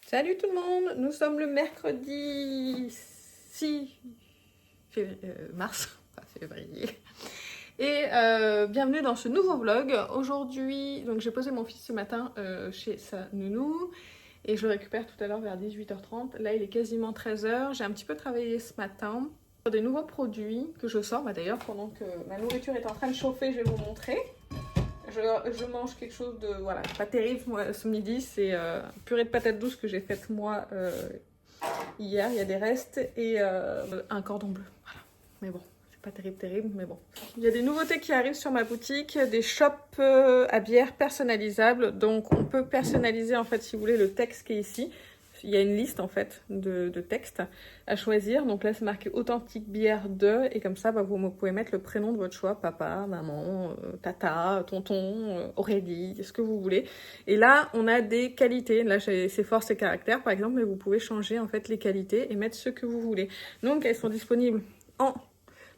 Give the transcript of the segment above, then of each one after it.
Salut tout le monde, nous sommes le mercredi 6 mars, pas février. Et bienvenue dans ce nouveau vlog. Aujourd'hui, donc j'ai posé mon fils ce matin chez sa nounou et je le récupère tout à l'heure vers 18h30. Là il est quasiment 13h, j'ai un petit peu travaillé ce matin sur des nouveaux produits que je sors. D'ailleurs pendant que ma nourriture est en train de chauffer, je vais vous montrer. Je mange quelque chose de voilà, pas terrible. Moi, ce midi, c'est purée de patates douces que j'ai faite moi hier. Il y a des restes et un cordon bleu. Voilà. Mais bon, c'est pas terrible, mais bon. Il y a des nouveautés qui arrivent sur ma boutique, des shops à bière personnalisables. Donc, on peut personnaliser en fait, si vous voulez, le texte qui est ici. Il y a une liste en fait de textes à choisir. Donc là, c'est marqué authentique bière de. Et comme ça, vous pouvez mettre le prénom de votre choix. Papa, maman, tata, tonton, Aurélie, ce que vous voulez. Et là, on a des qualités. Là, c'est force et caractère par exemple. Mais vous pouvez changer en fait les qualités et mettre ce que vous voulez. Donc, elles sont disponibles en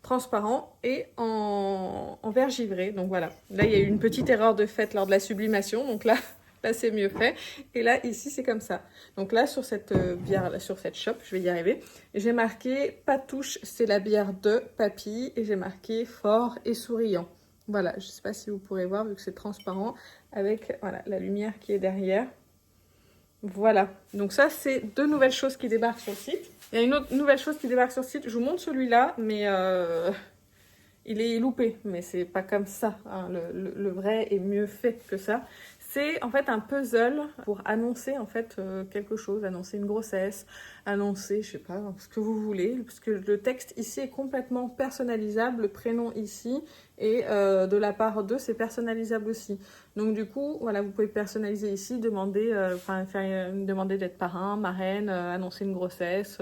transparent et en vert givré. Donc voilà. Là, il y a eu une petite erreur de fait lors de la sublimation. Donc là... Là, c'est mieux fait. Et là, ici, c'est comme ça. Donc là, sur cette bière, là, sur cette shop, je vais y arriver. J'ai marqué « Patouche, c'est la bière de Papy » et j'ai marqué « Fort et souriant ». Voilà, je ne sais pas si vous pourrez voir, vu que c'est transparent, avec voilà, la lumière qui est derrière. Voilà. Donc ça, c'est deux nouvelles choses qui débarquent sur le site. Il y a une autre nouvelle chose qui débarque sur le site. Je vous montre celui-là, mais... il est loupé, mais c'est pas comme ça. Hein. Le vrai est mieux fait que ça. C'est en fait un puzzle pour annoncer en fait quelque chose, annoncer une grossesse, annoncer, je sais pas, ce que vous voulez. Parce que le texte ici est complètement personnalisable, le prénom ici, et de la part d'eux, c'est personnalisable aussi. Donc du coup, voilà, vous pouvez personnaliser ici, demander, demander d'être parrain, marraine, annoncer une grossesse,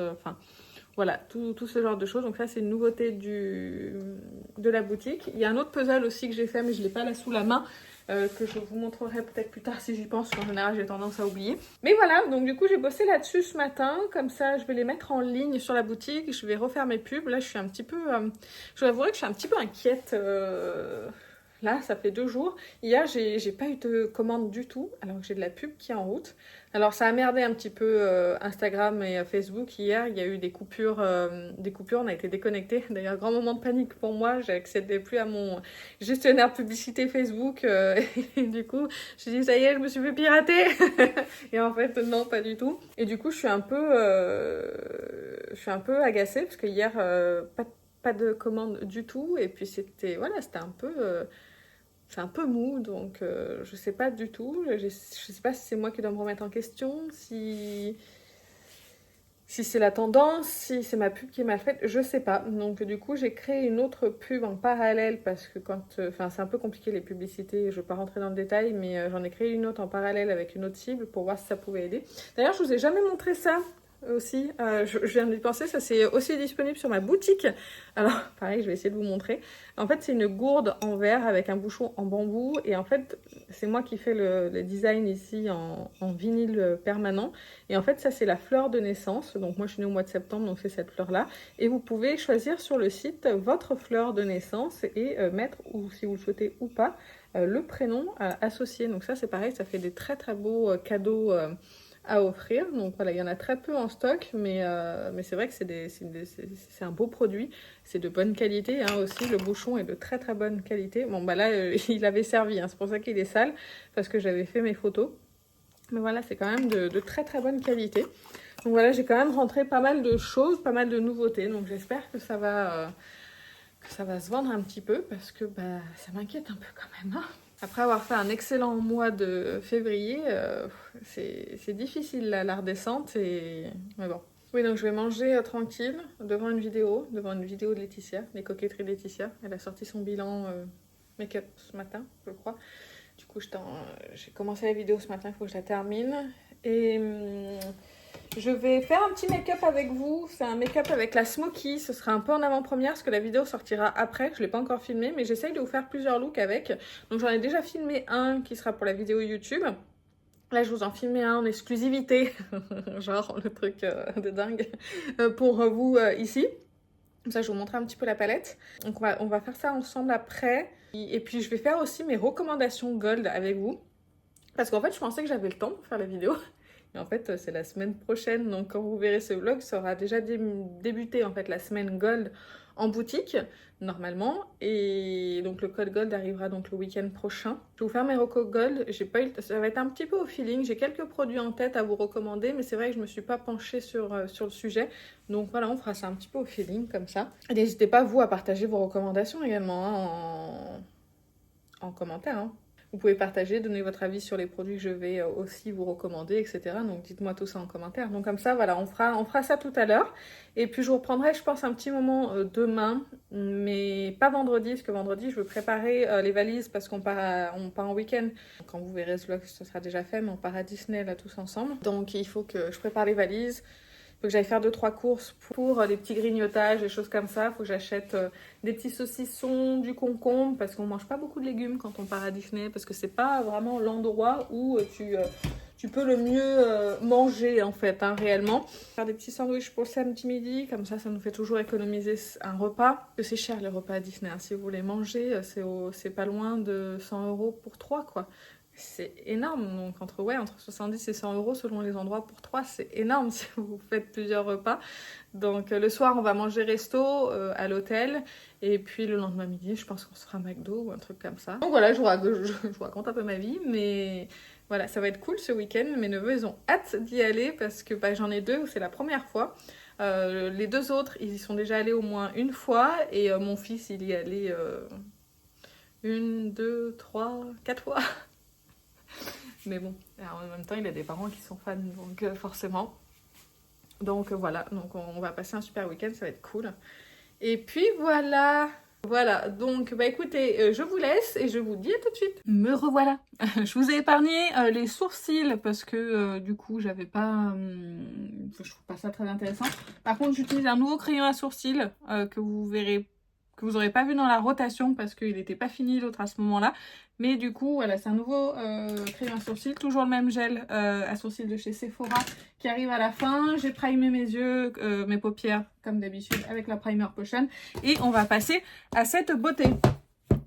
voilà, tout ce genre de choses. Donc ça, c'est une nouveauté de la boutique. Il y a un autre puzzle aussi que j'ai fait, mais je ne l'ai pas là sous la main, que je vous montrerai peut-être plus tard si j'y pense. En général, j'ai tendance à oublier. Mais voilà, donc du coup, j'ai bossé là-dessus ce matin. Comme ça, je vais les mettre en ligne sur la boutique. Je vais refaire mes pubs. Là, je suis un petit peu... je vous avouerai que je suis un petit peu inquiète. Là, ça fait 2 jours. Hier, j'ai pas eu de commande du tout, alors que j'ai de la pub qui est en route. Alors, ça a merdé un petit peu Instagram et Facebook. Hier, il y a eu des coupures, on a été déconnectés. D'ailleurs, grand moment de panique pour moi. J'accédais plus à mon gestionnaire publicité Facebook. Et du coup, je dit, ça y est, je me suis fait pirater. Et en fait, non, pas du tout. Et du coup, je suis un peu agacée parce que hier, pas de commande du tout. Et puis, c'était c'est un peu mou, donc je sais pas du tout. Je sais pas si c'est moi qui dois me remettre en question, si c'est la tendance, si c'est ma pub qui est mal faite, je sais pas. Donc du coup, j'ai créé une autre pub en parallèle parce que c'est un peu compliqué les publicités, je vais pas rentrer dans le détail, mais j'en ai créé une autre en parallèle avec une autre cible pour voir si ça pouvait aider. D'ailleurs, je vous ai jamais montré ça. Aussi, je viens d'y penser, ça c'est aussi disponible sur ma boutique. Alors pareil, je vais essayer de vous montrer. En fait, c'est une gourde en verre avec un bouchon en bambou et en fait, c'est moi qui fais le design ici en vinyle permanent. Et en fait, ça c'est la fleur de naissance. Donc moi je suis née au mois de septembre, donc c'est cette fleur là. Et vous pouvez choisir sur le site votre fleur de naissance et mettre, ou si vous le souhaitez ou pas, le prénom associé. Donc ça c'est pareil, ça fait des très très beaux cadeaux à offrir. Donc voilà, il y en a très peu en stock, mais c'est vrai que c'est un beau produit. C'est de bonne qualité hein, aussi. Le bouchon est de très très bonne qualité. Bon bah là, il avait servi, hein, c'est pour ça qu'il est sale, parce que j'avais fait mes photos. Mais voilà, c'est quand même de très très bonne qualité. Donc voilà, j'ai quand même rentré pas mal de choses, pas mal de nouveautés. Donc j'espère que ça va se vendre un petit peu, parce que ça m'inquiète un peu quand même. Hein. Après avoir fait un excellent mois de février, c'est difficile là, la redescente. Mais bon. Oui, donc je vais manger tranquille devant une vidéo de Laetitia, les coquetteries de Laetitia. Elle a sorti son bilan make-up ce matin, je crois. Du coup, j'ai commencé la vidéo ce matin, il faut que je la termine. Et je vais faire un petit make-up avec vous. C'est un make-up avec la Smoky. Ce sera un peu en avant-première parce que la vidéo sortira après. Je ne l'ai pas encore filmé, mais j'essaye de vous faire plusieurs looks avec. Donc j'en ai déjà filmé un qui sera pour la vidéo YouTube. Là, je vous en filmais un en exclusivité. Genre le truc de dingue pour vous ici. Comme ça, je vais vous montrer un petit peu la palette. Donc on va faire ça ensemble après. Et puis je vais faire aussi mes recommandations gold avec vous. Parce qu'en fait, je pensais que j'avais le temps pour faire la vidéo. Mais en fait, c'est la semaine prochaine. Donc quand vous verrez ce vlog, ça aura déjà débuté en fait la semaine Gold en boutique, normalement. Et donc le code Gold arrivera donc le week-end prochain. Je vais vous faire mes recos Gold. J'ai pas eu... Ça va être un petit peu au feeling. J'ai quelques produits en tête à vous recommander, mais c'est vrai que je me suis pas penchée sur le sujet. Donc voilà, on fera ça un petit peu au feeling comme ça. Et n'hésitez pas vous à partager vos recommandations également hein, en commentaire. Hein. Vous pouvez partager, donner votre avis sur les produits que je vais aussi vous recommander, etc. Donc dites-moi tout ça en commentaire. Donc comme ça, voilà, on fera ça tout à l'heure. Et puis je vous reprendrai, je pense, un petit moment demain, mais pas vendredi, parce que vendredi, je veux préparer les valises parce qu'on part en week-end. Quand vous verrez ce vlog, ce sera déjà fait, mais on part à Disney là tous ensemble. Donc il faut que je prépare les valises. Faut que j'aille faire 2-3 courses pour les petits grignotages, des choses comme ça. Faut que j'achète des petits saucissons, du concombre, parce qu'on mange pas beaucoup de légumes quand on part à Disney, parce que c'est pas vraiment l'endroit où tu peux le mieux manger en fait, hein, réellement. Faire des petits sandwichs pour le samedi midi, comme ça nous fait toujours économiser un repas. Parce que c'est cher les repas à Disney, hein. Si vous voulez manger, c'est pas loin de 100 € pour 3 quoi. C'est énorme, donc entre 70 et 100 € selon les endroits pour 3, c'est énorme si vous faites plusieurs repas. Donc le soir, on va manger resto à l'hôtel, et puis le lendemain midi, je pense qu'on se fera un McDo ou un truc comme ça. Donc voilà, je vous raconte un peu ma vie, mais voilà, ça va être cool ce week-end. Mes neveux, ils ont hâte d'y aller parce que j'en ai 2 où c'est la première fois. Les 2 autres, ils y sont déjà allés au moins une fois, et mon fils, il y est allé 1, 2, 3, 4 fois. Mais bon, en même temps, il a des parents qui sont fans, donc forcément. Donc voilà, donc on va passer un super week-end, ça va être cool. Et puis voilà, donc écoutez, je vous laisse et je vous dis à tout de suite. Me revoilà. Je vous ai épargné les sourcils parce que du coup, j'avje trouve pas ça très intéressant. Par contre, j'utilise un nouveau crayon à sourcils que vous verrez, que vous n'aurez pas vu dans la rotation parce qu'il n'était pas fini l'autre à ce moment-là. Mais du coup, voilà, c'est un nouveau crayon à sourcils, toujours le même gel à sourcils de chez Sephora qui arrive à la fin. J'ai primé mes yeux, mes paupières, comme d'habitude, avec la Primer Potion. Et on va passer à cette beauté.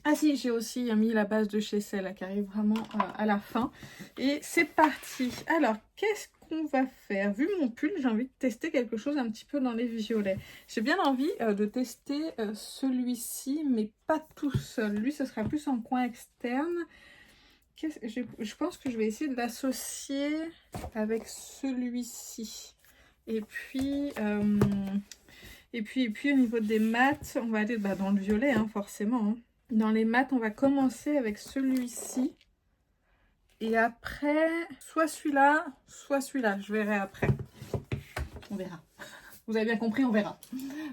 Ah si, j'ai aussi mis la base de chez Celle qui arrive vraiment à la fin. Et c'est parti. Alors, qu'est-ce qu'on va faire? Vu mon pull, j'ai envie de tester quelque chose un petit peu dans les violets. J'ai bien envie de tester celui-ci, mais pas tout seul. Lui, ce sera plus en coin externe. Je pense que je vais essayer de l'associer avec celui-ci. Et puis au niveau des mats, on va aller dans le violet, hein, forcément. Hein. Dans les mats, on va commencer avec celui-ci. Et après, soit celui-là, soit celui-là. Je verrai après. On verra. Vous avez bien compris, on verra.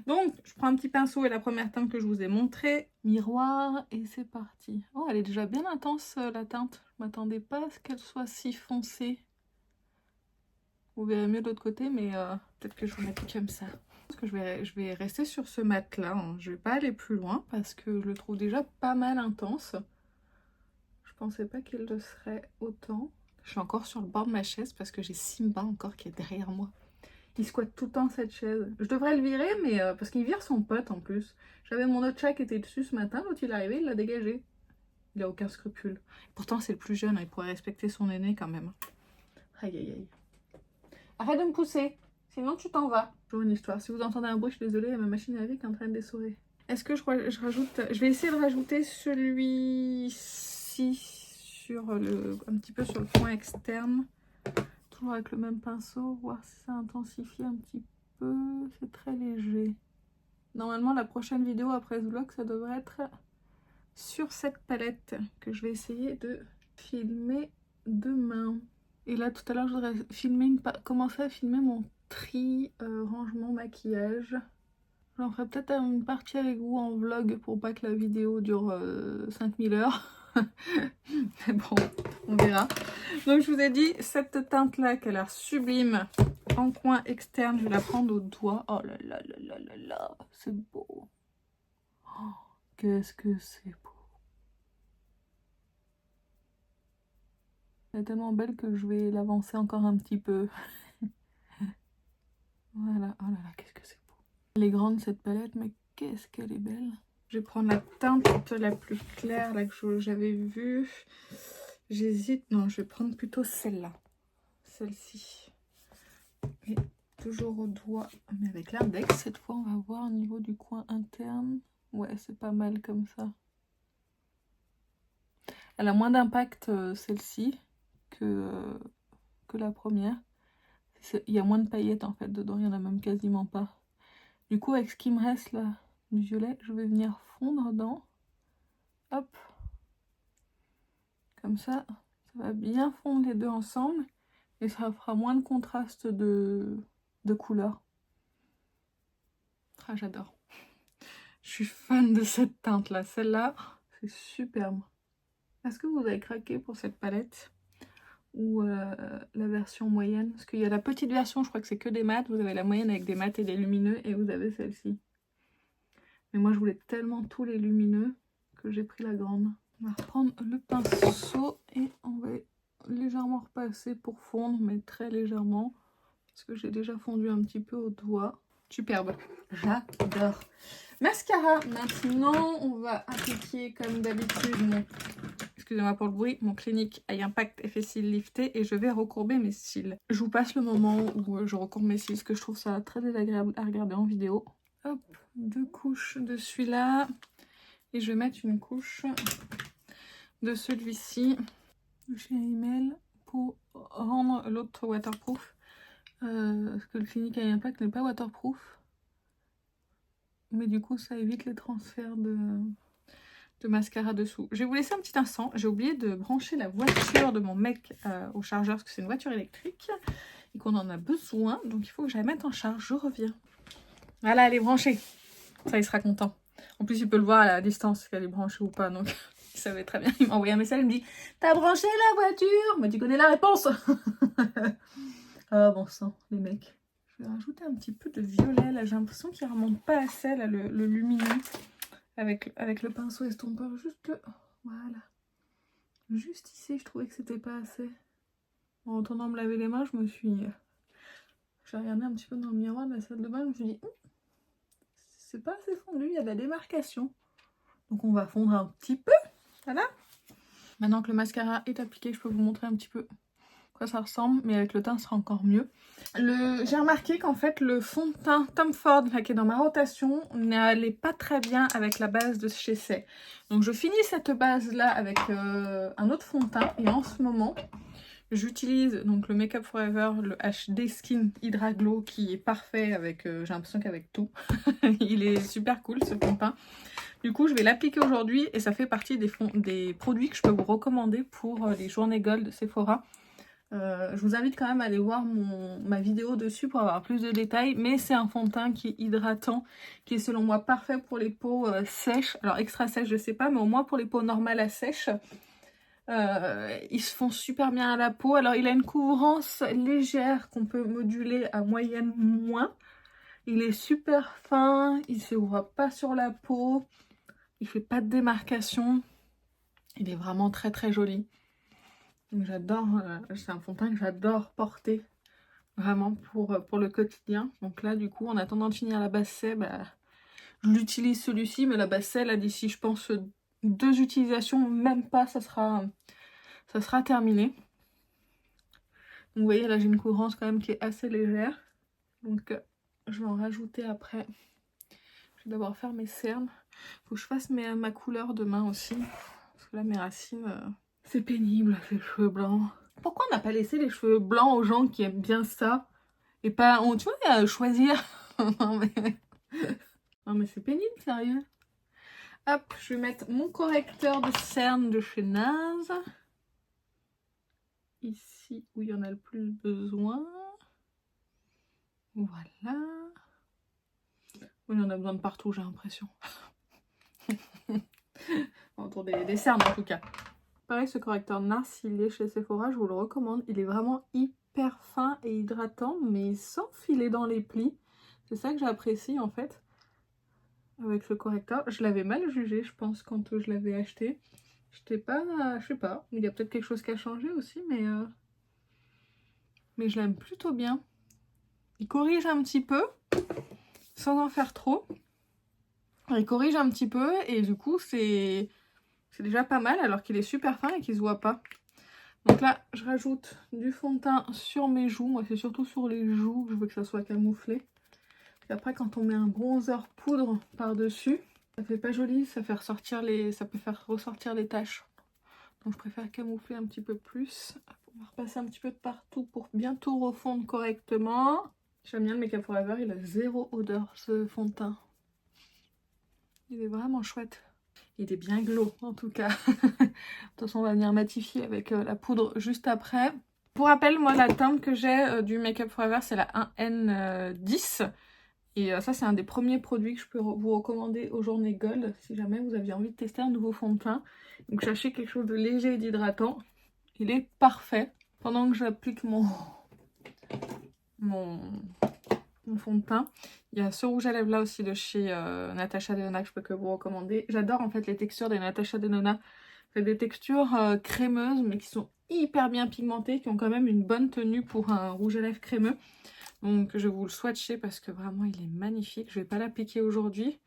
Donc, je prends un petit pinceau et la première teinte que je vous ai montrée. Miroir, et c'est parti. Oh, elle est déjà bien intense, la teinte. Je ne m'attendais pas à ce qu'elle soit si foncée. Vous verrez mieux de l'autre côté, mais peut-être que je vous mette comme ça. Je pense que je vais rester sur ce mat-là. Hein. Je ne vais pas aller plus loin parce que je le trouve déjà pas mal intense. Je pensais pas qu'il le serait autant. Je suis encore sur le bord de ma chaise parce que j'ai Simba encore qui est derrière moi. Il squatte tout le temps cette chaise. Je devrais le virer, mais parce qu'il vire son pote en plus. J'avais mon autre chat qui était dessus ce matin, l'autre il est arrivé, il l'a dégagé. Il a aucun scrupule. Pourtant c'est le plus jeune, hein, il pourrait respecter son aîné quand même. Aïe aïe aïe. Arrête de me pousser, sinon tu t'en vas. Toujours une histoire. Si vous entendez un bruit, je suis désolée, il y a ma machine à laver qui est en train de dessorer. Est-ce que je rajoute... Je vais essayer de rajouter celui-ci sur un petit peu sur le coin externe. Toujours avec le même pinceau, voir si ça intensifie un petit peu. C'est très léger. Normalement, la prochaine vidéo après ce vlog, ça devrait être sur cette palette que je vais essayer de filmer demain. Et là, tout à l'heure, je voudrais commencer à filmer mon tri, rangement, maquillage. J'en ferai peut-être une partie avec vous en vlog pour pas que la vidéo dure 5000 heures. Mais bon, on verra. Donc je vous ai dit, cette teinte là qui a l'air sublime en coin externe, je vais la prendre au doigt. Oh là là là là là là, c'est beau. Oh, qu'est-ce que c'est beau. Elle est tellement belle que je vais l'avancer encore un petit peu. Voilà, oh là là, qu'est-ce que c'est beau. Elle est grande cette palette, mais qu'est-ce qu'elle est belle. Je vais prendre la teinte la plus claire là que j'avais vue. J'hésite, non, je vais prendre plutôt celle-là. celle-ci. Et toujours au doigt, mais avec l'index. Cette fois, on va voir au niveau du coin interne. Ouais, c'est pas mal comme ça. Elle a moins d'impact, celle-ci, que la première. Il y a moins de paillettes en fait dedans, il y en a même quasiment pas. Du coup, avec ce qui me reste là, du violet, je vais venir fondre dans. Hop. Comme ça va bien fondre les deux ensemble. Et ça fera moins de contraste de couleurs. Ah, j'adore. Je suis fan de cette teinte là. Celle-là, c'est superbe. Est-ce que vous avez craqué pour cette palette? Ou la version moyenne? Parce qu'il y a la petite version, je crois que c'est que des mats. Vous avez la moyenne avec des mats et des lumineux. Et vous avez celle-ci. Mais moi, je voulais tellement tous les lumineux que j'ai pris la grande. On va reprendre le pinceau et on va légèrement repasser pour fondre, mais très légèrement. Parce que j'ai déjà fondu un petit peu au doigt. Superbe. J'adore. Mascara. Maintenant, on va appliquer comme d'habitude mon... Excusez-moi pour le bruit, mon Clinique Eye Impact Effet Cils Lifté et je vais recourber mes cils. Je vous passe le moment où je recourbe mes cils parce que je trouve ça très désagréable à regarder en vidéo. Hop, 2 couches de celui-là et je vais mettre une couche de celui-ci chez Rimmel pour rendre l'autre waterproof. Parce que le Clinique Eye Impact n'est pas waterproof. Mais du coup, ça évite les transferts de mascara dessous. Je vais vous laisser un petit instant. J'ai oublié de brancher la voiture de mon mec au chargeur parce que c'est une voiture électrique et qu'on en a besoin. Donc il faut que j'aille mettre en charge. Je reviens. Voilà, elle est branchée. Ça, il sera content. En plus, il peut le voir à la distance qu'elle est branchée ou pas. Donc il savait très bien. Il m'a envoyé un message. Il me dit « T'as branché la voiture ?» Mais tu connais la réponse. Ah bon sang, les mecs. Je vais rajouter un petit peu de violet. Là, j'ai l'impression qu'il ne remonte pas assez là, le lumineux. Avec le pinceau estompeur, juste voilà. Juste ici, je trouvais que c'était pas assez. En retournant me laver les mains, j'ai regardé un petit peu dans le miroir de la salle de bain, je me suis dit, c'est pas assez fondu, il y a de la démarcation. Donc on va fondre un petit peu, voilà. Maintenant que le mascara est appliqué, je peux vous montrer un petit peu quoi ça ressemble, mais avec le teint, ce sera encore mieux. J'ai remarqué qu'en fait, le fond de teint Tom Ford, là, qui est dans ma rotation, n'allait pas très bien avec la base de chez Saie. Donc je finis cette base-là avec un autre fond de teint, et en ce moment, j'utilise donc le Make Up Forever, le HD Skin Hydra Glow, qui est parfait avec, j'ai l'impression qu'avec tout. Il est super cool, ce fond de teint. Du coup, je vais l'appliquer aujourd'hui, et ça fait partie des produits que je peux vous recommander pour les journées Gold de Sephora. Je vous invite quand même à aller voir ma vidéo dessus pour avoir plus de détails, mais c'est un fond de teint qui est hydratant, qui est selon moi parfait pour les peaux sèches. Alors extra sèches je sais pas, mais au moins pour les peaux normales à sèches, ils se font super bien à la peau. Alors il a une couvrance légère qu'on peut moduler à moyenne moins. Il est super fin, il se voit pas sur la peau, il fait pas de démarcation, il est vraiment très très joli. J'adore, c'est un fond de teint que j'adore porter vraiment pour le quotidien. Donc là du coup en attendant de finir la base C, je l'utilise celui-ci, mais la base C là d'ici je pense 2 utilisations, même pas, ça sera terminé. Donc vous voyez là j'ai une couvrance quand même qui est assez légère. Donc je vais en rajouter après. Je vais d'abord faire mes cernes. Faut que je fasse ma couleur demain aussi. Parce que là mes racines... C'est pénible, les cheveux blancs. Pourquoi on n'a pas laissé les cheveux blancs aux gens qui aiment bien ça? Et pas, tu vois, choisir. Non mais c'est pénible, sérieux. Hop, je vais mettre mon correcteur de cernes de chez NARS. Ici où il y en a le plus besoin. Voilà. Oui, il y en a besoin de partout, j'ai l'impression. Autour des cernes en tout cas. Pareil, ce correcteur NARS, s'il est chez Sephora, je vous le recommande. Il est vraiment hyper fin et hydratant, mais sans filer dans les plis. C'est ça que j'apprécie en fait avec ce correcteur. Je l'avais mal jugé, je pense, quand je l'avais acheté. J'étais pas... je sais pas, il y a peut-être quelque chose qui a changé aussi, mais je l'aime plutôt bien. Il corrige un petit peu, sans en faire trop. Il corrige un petit peu, et du coup, c'est déjà pas mal, alors qu'il est super fin et qu'il se voit pas. Donc là, je rajoute du fond de teint sur mes joues. Moi, c'est surtout sur les joues que je veux que ça soit camouflé. Et après, quand on met un bronzer poudre par-dessus, ça fait pas joli, ça peut faire ressortir les taches. Donc je préfère camoufler un petit peu plus. On va repasser un petit peu de partout pour bien tout refondre correctement. J'aime bien le Make Up For Ever, il a zéro odeur ce fond de teint. Il est vraiment chouette. Il est bien glow en tout cas. De toute façon on va venir matifier avec la poudre juste après. Pour rappel, moi la teinte que j'ai du Make Up For Ever c'est la 1N10. Et ça c'est un des premiers produits que je peux vous recommander aux journées Gold. Si jamais vous aviez envie de tester un nouveau fond de teint. Donc cherchez quelque chose de léger et d'hydratant. Il est parfait. Pendant que j'applique mon fond de teint. Il y a ce rouge à lèvres là aussi de chez Natasha Denona que je peux que vous recommander. J'adore en fait les textures des Natasha Denona. C'est des textures crémeuses mais qui sont hyper bien pigmentées, qui ont quand même une bonne tenue pour un rouge à lèvres crémeux. Donc je vais vous le swatcher parce que vraiment il est magnifique. Je vais pas l'appliquer aujourd'hui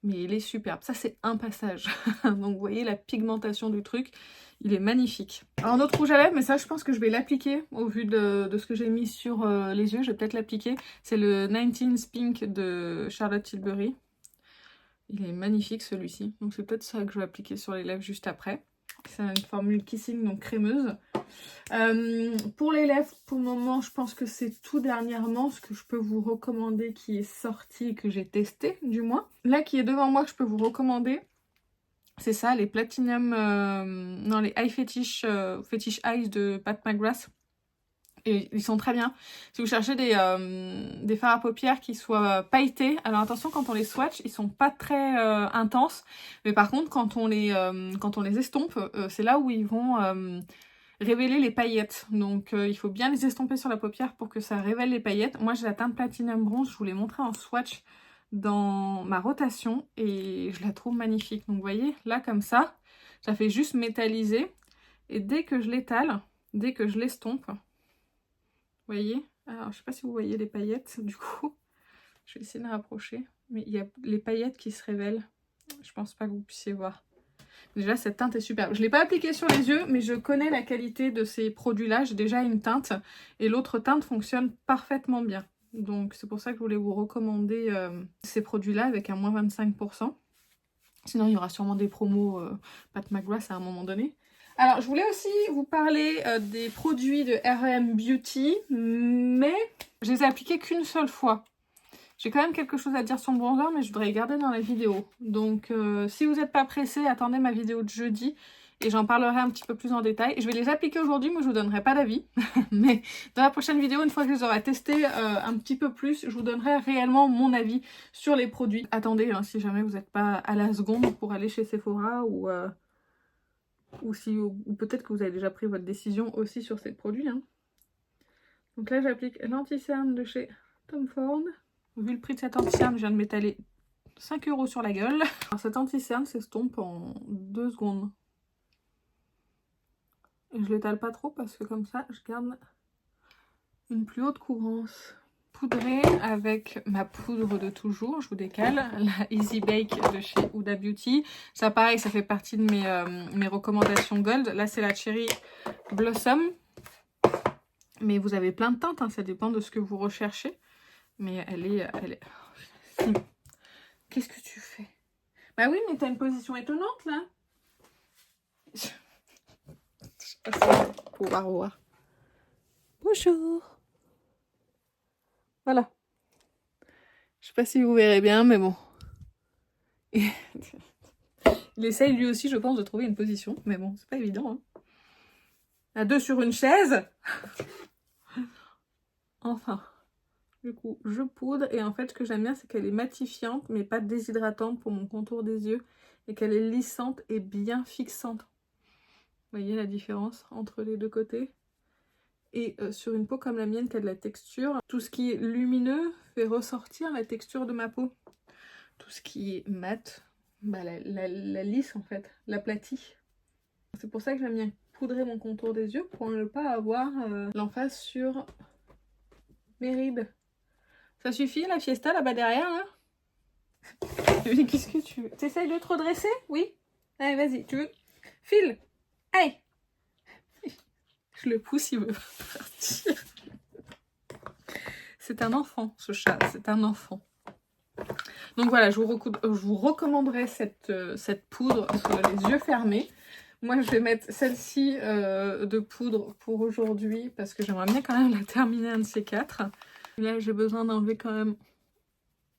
mais il est superbe. Ça c'est un passage. Donc vous voyez la pigmentation du truc. Il est magnifique. Alors un autre rouge à lèvres, mais ça je pense que je vais l'appliquer au vu de ce que j'ai mis sur les yeux. Je vais peut-être l'appliquer. C'est le 19 Pink de Charlotte Tilbury. Il est magnifique celui-ci. Donc c'est peut-être ça que je vais appliquer sur les lèvres juste après. C'est une formule kissing, donc crémeuse. Pour les lèvres, pour le moment, je pense que c'est tout dernièrement ce que je peux vous recommander qui est sorti, que j'ai testé du moins. Là qui est devant moi que je peux vous recommander, c'est ça, les Platinum, non les Eye Fetish, Fetish Eyes de Pat McGrath. Et ils sont très bien. Si vous cherchez des fards à paupières qui soient pailletés, alors attention quand on les swatch, ils sont pas très intenses. Mais par contre quand on les estompe, c'est là où ils vont révéler les paillettes. Donc il faut bien les estomper sur la paupière pour que ça révèle les paillettes. Moi j'ai la teinte Platinum Bronze, je vous l'ai montré en swatch dans ma rotation et je la trouve magnifique. Donc vous voyez, là comme ça fait juste métalliser. Et dès que je l'étale, dès que je l'estompe, vous voyez? Alors, je sais pas si vous voyez les paillettes, du coup. Je vais essayer de rapprocher. Mais il y a les paillettes qui se révèlent. Je pense pas que vous puissiez voir. Déjà, cette teinte est superbe. Je ne l'ai pas appliquée sur les yeux, mais je connais la qualité de ces produits-là. J'ai déjà une teinte. Et l'autre teinte fonctionne parfaitement bien. Donc, c'est pour ça que je voulais vous recommander ces produits-là avec un moins 25%. Sinon, il y aura sûrement des promos Pat McGrath à un moment donné. Alors, je voulais aussi vous parler des produits de R&M Beauty, mais je les ai appliqués qu'une seule fois. J'ai quand même quelque chose à dire sur le bronzer, mais je voudrais garder dans la vidéo. Donc, si vous n'êtes pas pressé, attendez ma vidéo de jeudi et j'en parlerai un petit peu plus en détail. Je vais les appliquer aujourd'hui, mais je vous donnerai pas d'avis. Mais dans la prochaine vidéo, une fois que je les aurai testés un petit peu plus, je vous donnerai réellement mon avis sur les produits. Attendez, hein, si jamais vous n'êtes pas à la seconde pour aller chez Sephora ou peut-être que vous avez déjà pris votre décision aussi sur ces produits. Hein. Donc là, j'applique l'anti-cerne de chez Tom Ford. Vu le prix de cet anti-cerne, je viens de m'étaler 5 € sur la gueule. Alors cet anti-cerne s'estompe en 2 secondes. Et je l'étale pas trop parce que comme ça, je garde une plus haute couvrance. Poudrée avec ma poudre de toujours, je vous décale, la Easy Bake de chez Huda Beauty. Ça pareil, ça fait partie de mes recommandations Gold. Là c'est la Cherry Blossom. Mais vous avez plein de teintes, hein, ça dépend de ce que vous recherchez. Mais elle est... Qu'est-ce que tu fais? Bah oui, mais t'as une position étonnante là. Je sais pas si vous allez pouvoir voir. Bonjour. Voilà. Je sais pas si vous verrez bien, mais bon. Il essaye lui aussi, je pense, de trouver une position. Mais bon, c'est pas évident. Hein. À deux sur une chaise. Enfin. Du coup, je poudre. Et en fait, ce que j'aime bien, c'est qu'elle est matifiante, mais pas déshydratante pour mon contour des yeux. Et qu'elle est lissante et bien fixante. Vous voyez la différence entre les deux côtés? Et sur une peau comme la mienne qui a de la texture, tout ce qui est lumineux fait ressortir la texture de ma peau. Tout ce qui est mat, bah, la lisse en fait, l'aplatit. C'est pour ça que j'aime bien poudrer mon contour des yeux pour ne pas avoir l'emphase sur mes rides. Ça suffit la fiesta là-bas derrière là? Mais qu'est-ce que tu veux? T'essayes de te redresser? Oui? Allez vas-y, tu veux? File! Allez! Je le pousse, il veut partir. C'est un enfant, ce chat, c'est un enfant. Donc voilà, je vous recommanderais cette poudre sur les yeux fermés. Moi, je vais mettre celle-ci de poudre pour aujourd'hui parce que j'aimerais bien quand même la terminer un de ces quatre. Là, j'ai besoin d'enlever quand même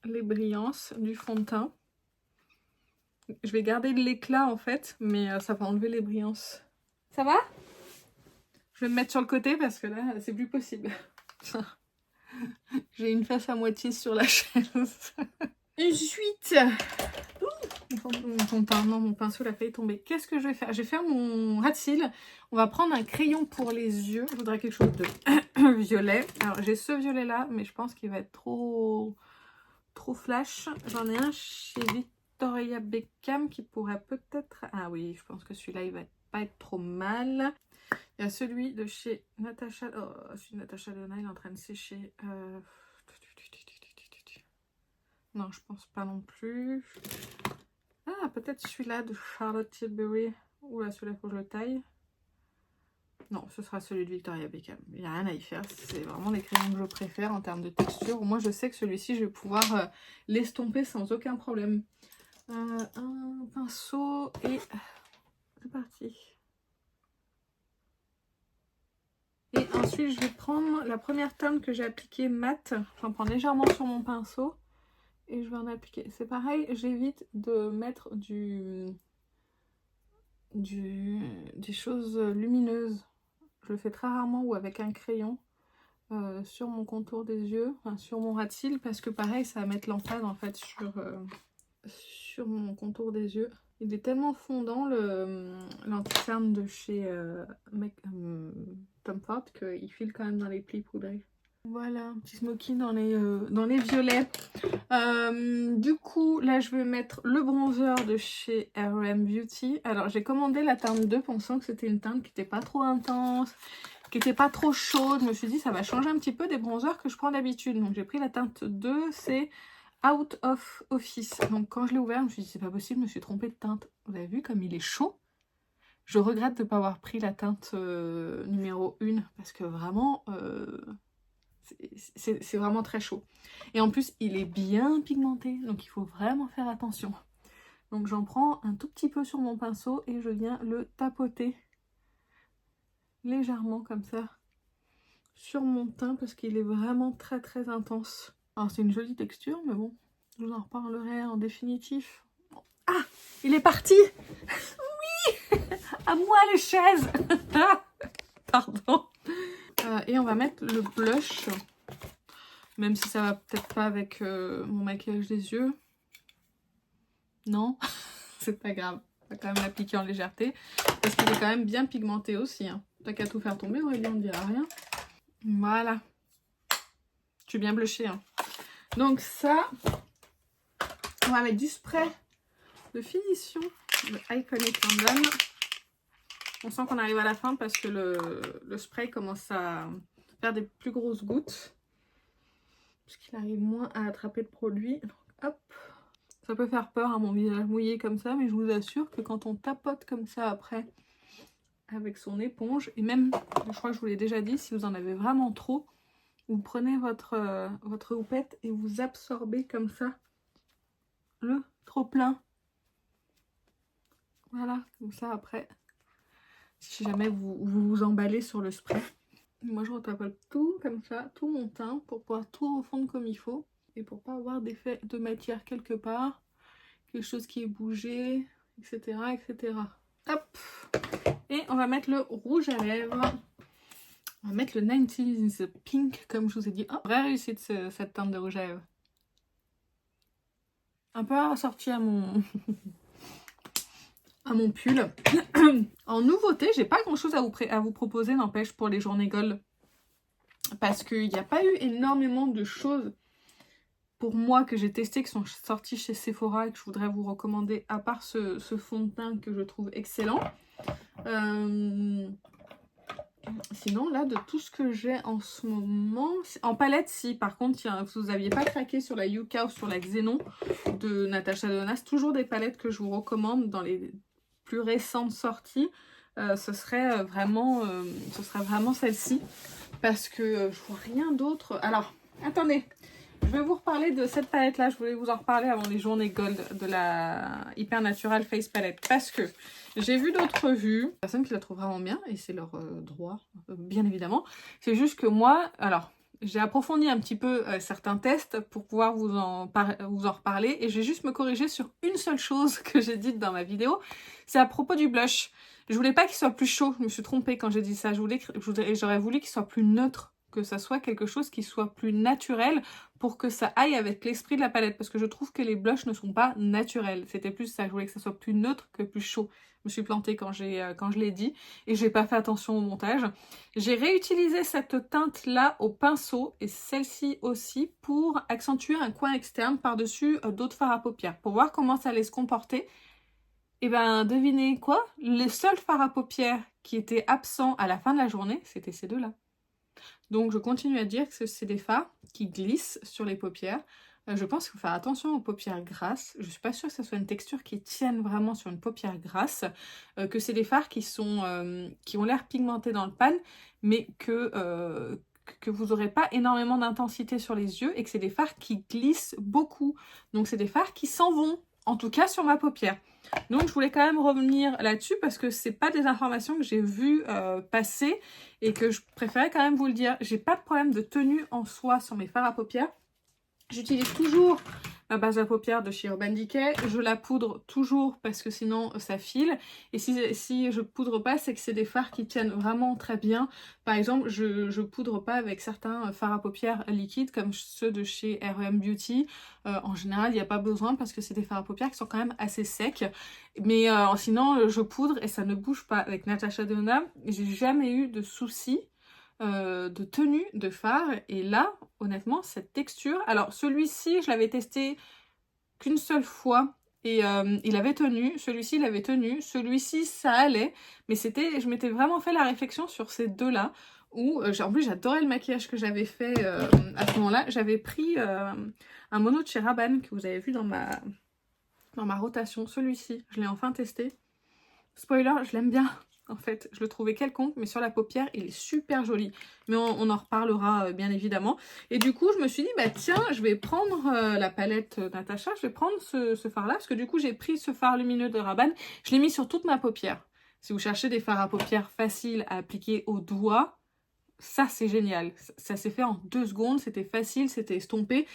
les brillances du fond de teint. Je vais garder de l'éclat en fait, mais ça va enlever les brillances. Ça va? Je vais me mettre sur le côté parce que là, c'est plus possible. J'ai une face à moitié sur la chaise. Ensuite, mon pinceau l'a failli tomber. Qu'est-ce que je vais faire? Je vais faire mon rat de cils. On va prendre un crayon pour les yeux. Je voudrais quelque chose de violet. Alors, j'ai ce violet-là, mais je pense qu'il va être trop flash. J'en ai un chez Victoria Beckham qui pourrait peut-être... Ah oui, je pense que celui-là, il va pas être trop mal. Il y a celui de chez Natasha... Oh, celui de Natasha Denona, il est en train de sécher. Non, je pense pas non plus. Ah, peut-être celui-là de Charlotte Tilbury. Oula, celui-là, faut que je le taille. Non, ce sera celui de Victoria Beckham. Il n'y a rien à y faire. C'est vraiment les crayons que je préfère en termes de texture. Moi, je sais que celui-ci, je vais pouvoir l'estomper sans aucun problème. Un pinceau et... C'est parti. Et ensuite, je vais prendre la première teinte que j'ai appliquée mat. J'en prends légèrement sur mon pinceau. Et je vais en appliquer. C'est pareil, j'évite de mettre des choses lumineuses. Je le fais très rarement ou avec un crayon sur mon contour des yeux, enfin, sur mon ras de cils, parce que pareil, ça va mettre l'emphase en fait sur mon contour des yeux. Il est tellement fondant l'anti-cerne de chez Tom Ford qu'il file quand même dans les plis poudrés. Voilà, un petit smoky dans les violets. Du coup, là, je vais mettre le bronzer de chez RM Beauty. Alors, j'ai commandé la teinte 2 pensant que c'était une teinte qui n'était pas trop intense, qui n'était pas trop chaude. Je me suis dit, ça va changer un petit peu des bronzers que je prends d'habitude. Donc, j'ai pris la teinte 2, c'est Out of Office. Donc, quand je l'ai ouvert, je me suis dit, c'est pas possible, je me suis trompée de teinte. Vous avez vu comme il est chaud? Je regrette de ne pas avoir pris la teinte numéro 1 parce que vraiment... c'est vraiment très chaud. Et en plus, il est bien pigmenté, donc il faut vraiment faire attention. Donc j'en prends un tout petit peu sur mon pinceau et je viens le tapoter légèrement comme ça sur mon teint parce qu'il est vraiment très très intense. Alors c'est une jolie texture, mais bon, je vous en reparlerai en définitif. Ah, il est parti. Oui. À moi les chaises. Pardon. Et on va mettre le blush, même si ça va peut-être pas avec mon maquillage des yeux. Non, c'est pas grave. On va quand même l'appliquer en légèreté, parce qu'il est quand même bien pigmenté aussi. Hein. T'as qu'à tout faire tomber, Aurélie, on ne dira rien. Voilà. Je suis bien blushée. Hein. Donc ça, on va mettre du spray de finition de Iconic London. On sent qu'on arrive à la fin parce que le spray commence à faire des plus grosses gouttes. Parce qu'il arrive moins à attraper le produit. Donc, hop. Ça peut faire peur à mon visage mouillé comme ça, mais je vous assure que quand on tapote comme ça après, avec son éponge, et même, je crois que je vous l'ai déjà dit, si vous en avez vraiment trop, vous prenez votre houppette et vous absorbez comme ça le trop plein. Voilà, comme ça après, si jamais vous emballez sur le spray. Moi je retapote tout comme ça, tout mon teint, pour pouvoir tout refondre comme il faut. Et pour pas avoir d'effet de matière quelque part, quelque chose qui est bougé, etc. etc. Hop. Et on va mettre le rouge à lèvres. On va mettre le 90s Pink, comme je vous ai dit. Oh, vraie réussite cette teinte de rouge à lèvres. Un peu assorti à mon... à mon pull. En nouveauté, j'ai pas grand chose à vous proposer, n'empêche, pour les journées gold. Parce qu'il n'y a pas eu énormément de choses pour moi que j'ai testé, qui sont sorties chez Sephora et que je voudrais vous recommander, à part ce fond de teint que je trouve excellent. Sinon, là, de tout ce que j'ai en ce moment... En palette, si. Par contre, vous n'aviez pas craqué sur la Yuka ou sur la Xenon de Natasha Denona, c'est toujours des palettes que je vous recommande dans les plus récentes sorties. ce serait vraiment celle-ci. Parce que je vois rien d'autre. Alors, attendez. Je vais vous reparler de cette palette-là. Je voulais vous en reparler avant les journées gold de la Hyper Natural Face Palette. Parce que j'ai vu d'autres revues. Personnes qui la trouvent vraiment bien. Et c'est leur droit, bien évidemment. C'est juste que moi, alors, j'ai approfondi un petit peu certains tests pour pouvoir vous en reparler. Et je vais juste me corriger sur une seule chose que j'ai dite dans ma vidéo. C'est à propos du blush. Je voulais pas qu'il soit plus chaud. Je me suis trompée quand j'ai dit ça. J'aurais voulu qu'il soit plus neutre. Que ça soit quelque chose qui soit plus naturel pour que ça aille avec l'esprit de la palette. Parce que je trouve que les blushs ne sont pas naturels. C'était plus ça. Je voulais que ça soit plus neutre que plus chaud. Je me suis plantée quand je l'ai dit. Et j'ai pas fait attention au montage. J'ai réutilisé cette teinte-là au pinceau. Et celle-ci aussi pour accentuer un coin externe par-dessus d'autres fards à paupières. Pour voir comment ça allait se comporter. Et ben devinez quoi? Les seuls fards à paupières qui étaient absents à la fin de la journée, c'était ces deux-là. Donc je continue à dire que c'est des fards qui glissent sur les paupières. Je pense qu'il faut faire attention aux paupières grasses. Je suis pas sûre que ce soit une texture qui tienne vraiment sur une paupière grasse. Que c'est des fards qui ont l'air pigmentés dans le pan, mais que vous n'aurez pas énormément d'intensité sur les yeux et que c'est des fards qui glissent beaucoup. Donc c'est des fards qui s'en vont, en tout cas sur ma paupière. Donc je voulais quand même revenir là-dessus parce que c'est pas des informations que j'ai vues passer et que je préférais quand même vous le dire. J'ai pas de problème de tenue en soi sur mes fards à paupières. J'utilise toujours ma base à paupières de chez Urban Decay. Je la poudre toujours parce que sinon ça file. Et si je poudre pas, c'est que c'est des fards qui tiennent vraiment très bien. Par exemple, je poudre pas avec certains fards à paupières liquides comme ceux de chez R.E.M. Beauty. En général, il n'y a pas besoin parce que c'est des fards à paupières qui sont quand même assez secs. Mais sinon, je poudre et ça ne bouge pas. Avec Natasha Denona, j'ai jamais eu de soucis de tenue de fard. Et là, honnêtement, cette texture... Alors, celui-ci, je l'avais testé qu'une seule fois. Et il avait tenu, celui-ci il avait tenu, celui-ci ça allait, mais je m'étais vraiment fait la réflexion sur ces deux-là, où en plus j'adorais le maquillage que j'avais fait à ce moment-là. J'avais pris un mono de chez Rabanne que vous avez vu dans ma rotation, celui-ci, je l'ai enfin testé. Spoiler, je l'aime bien. En fait, je le trouvais quelconque, mais sur la paupière, il est super joli. Mais on en reparlera bien évidemment. Et du coup, je me suis dit, bah tiens, je vais prendre la palette Natasha, je vais prendre ce fard-là, parce que du coup, j'ai pris ce fard lumineux de Rabanne, je l'ai mis sur toute ma paupière. Si vous cherchez des fards à paupières faciles à appliquer au doigt, ça c'est génial. Ça s'est fait en 2 secondes, c'était facile, c'était estompé.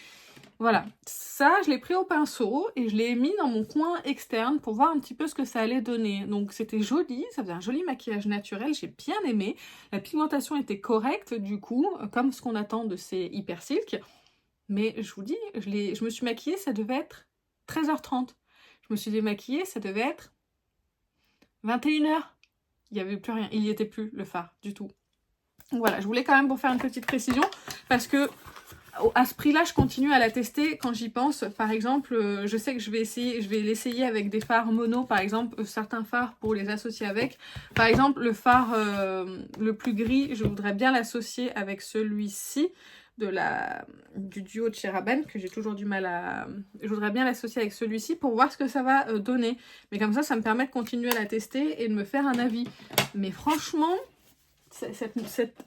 Voilà, ça je l'ai pris au pinceau et je l'ai mis dans mon coin externe pour voir un petit peu ce que ça allait donner. Donc c'était joli, ça faisait un joli maquillage naturel, j'ai bien aimé. La pigmentation était correcte du coup, comme ce qu'on attend de ces Hyper Silk. Mais je vous dis, je me suis maquillée, ça devait être 13h30. Je me suis démaquillée, ça devait être 21h. Il n'y avait plus rien, il n'y était plus le fard du tout. Donc voilà, je voulais quand même vous faire une petite précision parce que à ce prix-là, je continue à la tester quand j'y pense. Par exemple, je sais que je vais l'essayer avec des fards mono, par exemple, certains fards pour les associer avec. Par exemple, le fard le plus gris, je voudrais bien l'associer avec celui-ci du duo de chez Rabanne, que j'ai toujours du mal à... Je voudrais bien l'associer avec celui-ci pour voir ce que ça va donner. Mais comme ça me permet de continuer à la tester et de me faire un avis. Mais franchement...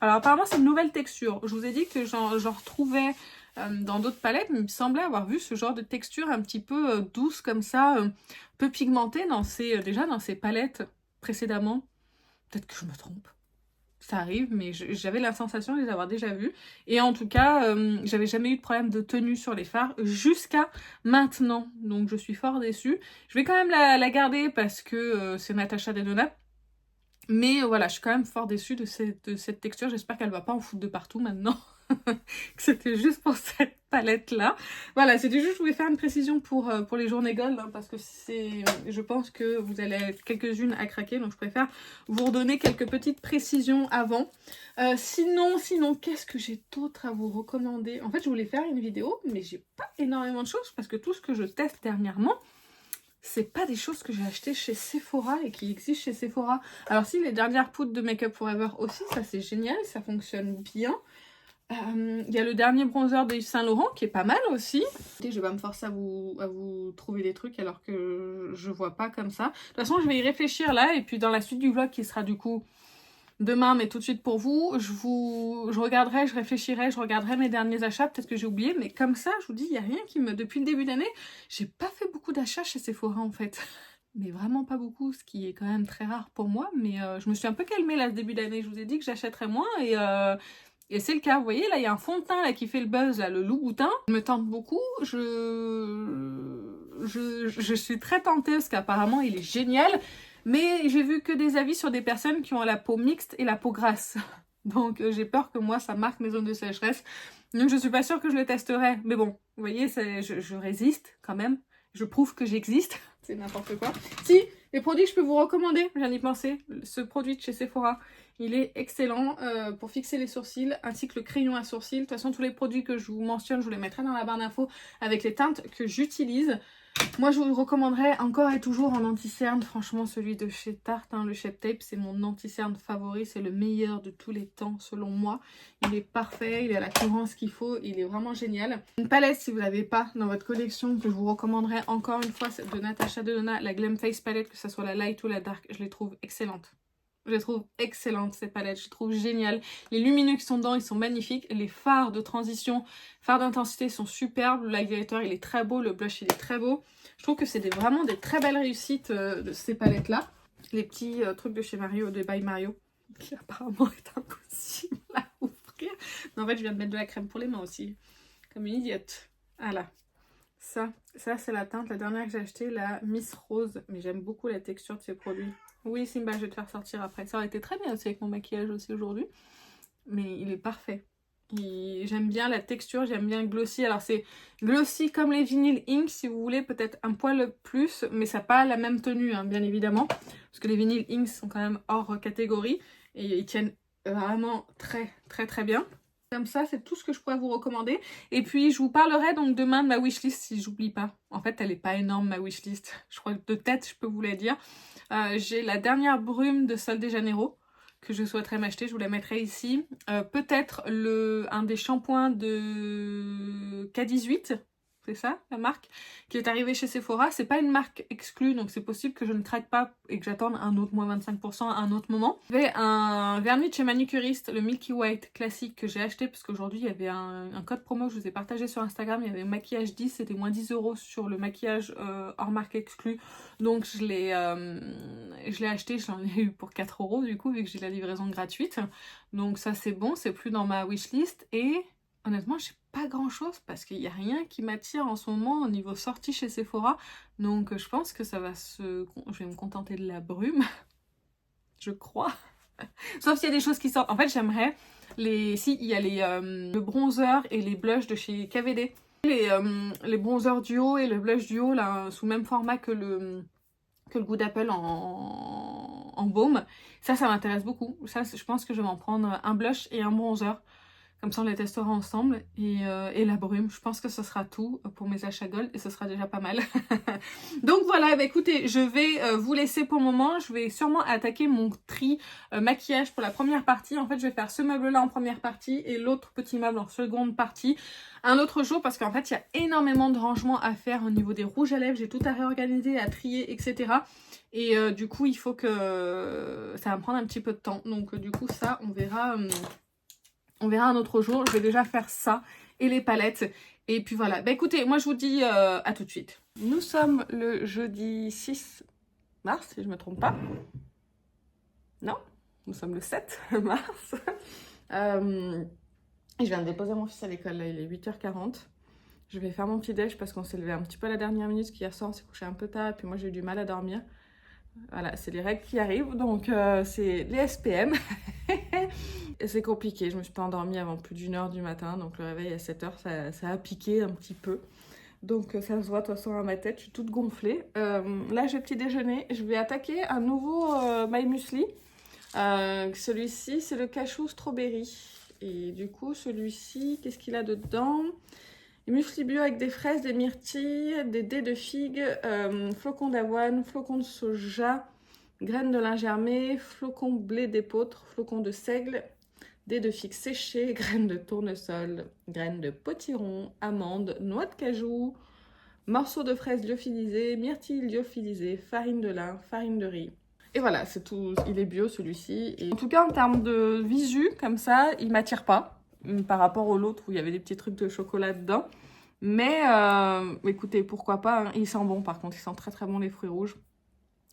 Alors apparemment c'est une nouvelle texture. Je vous ai dit que j'en retrouvais dans d'autres palettes, mais il me semblait avoir vu ce genre de texture un petit peu douce comme ça, peu pigmentée déjà dans ces palettes précédemment. Peut-être que je me trompe. Ça arrive, mais j'avais la sensation de les avoir déjà vus. Et en tout cas, j'avais jamais eu de problème de tenue sur les fards jusqu'à maintenant. Donc je suis fort déçue. Je vais quand même la garder parce que c'est Natasha Denona. Mais voilà, je suis quand même fort déçue de cette texture. J'espère qu'elle va pas en foutre de partout maintenant. Que c'était juste pour cette palette-là. Voilà, c'était juste, je voulais faire une précision pour les journées gold. Hein, parce que je pense que vous allez être quelques-unes à craquer. Donc je préfère vous redonner quelques petites précisions avant. Sinon, qu'est-ce que j'ai d'autre à vous recommander? En fait, je voulais faire une vidéo, mais j'ai pas énormément de choses. Parce que tout ce que je teste dernièrement... c'est pas des choses que j'ai achetées chez Sephora et qui existent chez Sephora. Alors si, les dernières poudres de Make Up For Ever aussi, ça c'est génial, ça fonctionne bien. Il y a le dernier bronzer de Yves Saint Laurent qui est pas mal aussi. Je vais pas me forcer à vous trouver des trucs alors que je vois pas comme ça. De toute façon, je vais y réfléchir là et puis dans la suite du vlog qui sera du coup demain, mais tout de suite pour vous, je regarderai, je réfléchirai, je regarderai mes derniers achats, peut-être que j'ai oublié, mais comme ça, je vous dis, il n'y a rien qui me... Depuis le début d'année, j'ai pas fait beaucoup d'achats chez Sephora en fait. Mais vraiment pas beaucoup, ce qui est quand même très rare pour moi, mais je me suis un peu calmée là ce début d'année, je vous ai dit que j'achèterais moins et c'est le cas, vous voyez, là, il y a un fond de teint là, qui fait le buzz, là, le Louboutin. Il me tente beaucoup. Je suis très tentée parce qu'apparemment, il est génial. Mais j'ai vu que des avis sur des personnes qui ont la peau mixte et la peau grasse. Donc, j'ai peur que moi, ça marque mes zones de sécheresse. Donc, je suis pas sûre que je le testerai. Mais bon, vous voyez, je résiste quand même. Je prouve que j'existe. C'est n'importe quoi. Si, les produits que je peux vous recommander, je viens d'y penser. Ce produit de chez Sephora, il est excellent pour fixer les sourcils, ainsi que le crayon à sourcils. De toute façon, tous les produits que je vous mentionne, je vous les mettrai dans la barre d'infos avec les teintes que j'utilise. Moi, je vous le recommanderais encore et toujours en anti-cerne. Franchement, celui de chez Tarte, hein, le Shape Tape, c'est mon anti-cerne favori. C'est le meilleur de tous les temps, selon moi. Il est parfait, il a la cohérence qu'il faut, il est vraiment génial. Une palette, si vous n'avez pas dans votre collection, que je vous recommanderais encore une fois, c'est de Natasha Denona, la Glam Face Palette, que ce soit la light ou la dark, je les trouve excellentes. Je les trouve excellentes, ces palettes, je les trouve géniales. Les lumineux qui sont dedans, ils sont magnifiques. Les fards de transition, fards d'intensité sont superbes. Le highlighter, il est très beau. Le blush, il est très beau. Je trouve que c'est vraiment des très belles réussites de ces palettes-là. Les petits trucs de chez Mario, de By Mario, qui apparemment est impossible à ouvrir. Mais en fait, je viens de mettre de la crème pour les mains aussi. Comme une idiote. Voilà. Ça c'est la teinte, la dernière que j'ai achetée, la Miss Rose. Mais j'aime beaucoup la texture de ces produits. Oui, Simba, je vais te faire sortir après. Ça aurait été très bien aussi avec mon maquillage aussi aujourd'hui. Mais il est parfait. J'aime bien la texture, j'aime bien le glossy. Alors c'est glossy comme les Vinyl Ink si vous voulez, peut-être un poil plus. Mais ça n'a pas la même tenue, hein, bien évidemment. Parce que les Vinyl Ink sont quand même hors catégorie. Et ils tiennent vraiment très très très bien. Comme ça, c'est tout ce que je pourrais vous recommander. Et puis, je vous parlerai donc demain de ma wishlist si j'oublie pas. En fait, elle n'est pas énorme, ma wishlist. Je crois que de tête, je peux vous la dire. J'ai la dernière brume de Sol de Janeiro que je souhaiterais m'acheter. Je vous la mettrai ici. Peut-être un des shampoings de K18. C'est ça, la marque, qui est arrivée chez Sephora. C'est pas une marque exclue, donc c'est possible que je ne craque pas et que j'attende un autre moins 25% à un autre moment. J'avais un vernis de chez Manicuriste, le Milky White classique que j'ai acheté parce qu'aujourd'hui il y avait un code promo que je vous ai partagé sur Instagram. Il y avait maquillage 10, c'était moins 10 € sur le maquillage hors marque exclue. Donc je l'ai acheté, j'en ai eu pour 4 € du coup, vu que j'ai la livraison gratuite. Donc ça c'est bon, c'est plus dans ma wishlist. Et honnêtement, j'ai pas grand chose parce qu'il n'y a rien qui m'attire en ce moment au niveau sortie chez Sephora. Donc je pense que ça va je vais me contenter de la brume. Je crois. Sauf s'il y a des choses qui sortent. En fait, j'aimerais il y a le bronzer et les blushs de chez KVD. Les bronzers duo et le blush duo là, sous même format que le Good Apple en baume. Ça m'intéresse beaucoup. Ça, je pense que je vais en prendre un blush et un bronzer. Comme ça, on les testera ensemble. Et la brume, je pense que ce sera tout pour mes achats gold. Et ce sera déjà pas mal. Donc voilà, bah écoutez, je vais vous laisser pour le moment. Je vais sûrement attaquer mon tri maquillage pour la première partie. En fait, je vais faire ce meuble-là en première partie et l'autre petit meuble en seconde partie. Un autre jour, parce qu'en fait, il y a énormément de rangements à faire au niveau des rouges à lèvres. J'ai tout à réorganiser, à trier, etc. Et du coup, il faut que ça va me prendre un petit peu de temps. Donc du coup, ça, on verra un autre jour. Je vais déjà faire ça et les palettes. Et puis voilà. Bah écoutez, moi je vous dis à tout de suite. Nous sommes le jeudi 6 mars, si je ne me trompe pas. Non, nous sommes le 7 mars. Je viens de déposer mon fils à l'école, là il est 8h40. Je vais faire mon petit déj parce qu'on s'est levé un petit peu à la dernière minute, parce qu'hier soir on s'est couché un peu tard, et puis moi j'ai eu du mal à dormir. Voilà, c'est les règles qui arrivent, donc c'est les SPM. C'est compliqué, je me suis pas endormie avant plus d'1h du matin, donc le réveil à 7h, ça a piqué un petit peu. Donc ça se voit de toute façon à ma tête, je suis toute gonflée. Là j'ai petit déjeuner, je vais attaquer un nouveau My Muesli. Celui-ci c'est le cachou strawberry. Et du coup celui-ci, qu'est-ce qu'il a dedans? Muesli bio avec des fraises, des myrtilles, des dés de figue, flocons d'avoine, flocons de soja, graines de lin germé, flocons blé d'épeautre, flocons de seigle, dés de figue séchés, graines de tournesol, graines de potiron, amandes, noix de cajou, morceaux de fraises lyophilisées, myrtilles lyophilisées, farine de lin, farine de riz. Et voilà, c'est tout. Il est bio celui-ci. Et en tout cas, en termes de visu, comme ça, il m'attire pas par rapport au l'autre où il y avait des petits trucs de chocolat dedans. Mais écoutez, pourquoi pas, hein. Il sent bon par contre, il sent très très bon les fruits rouges.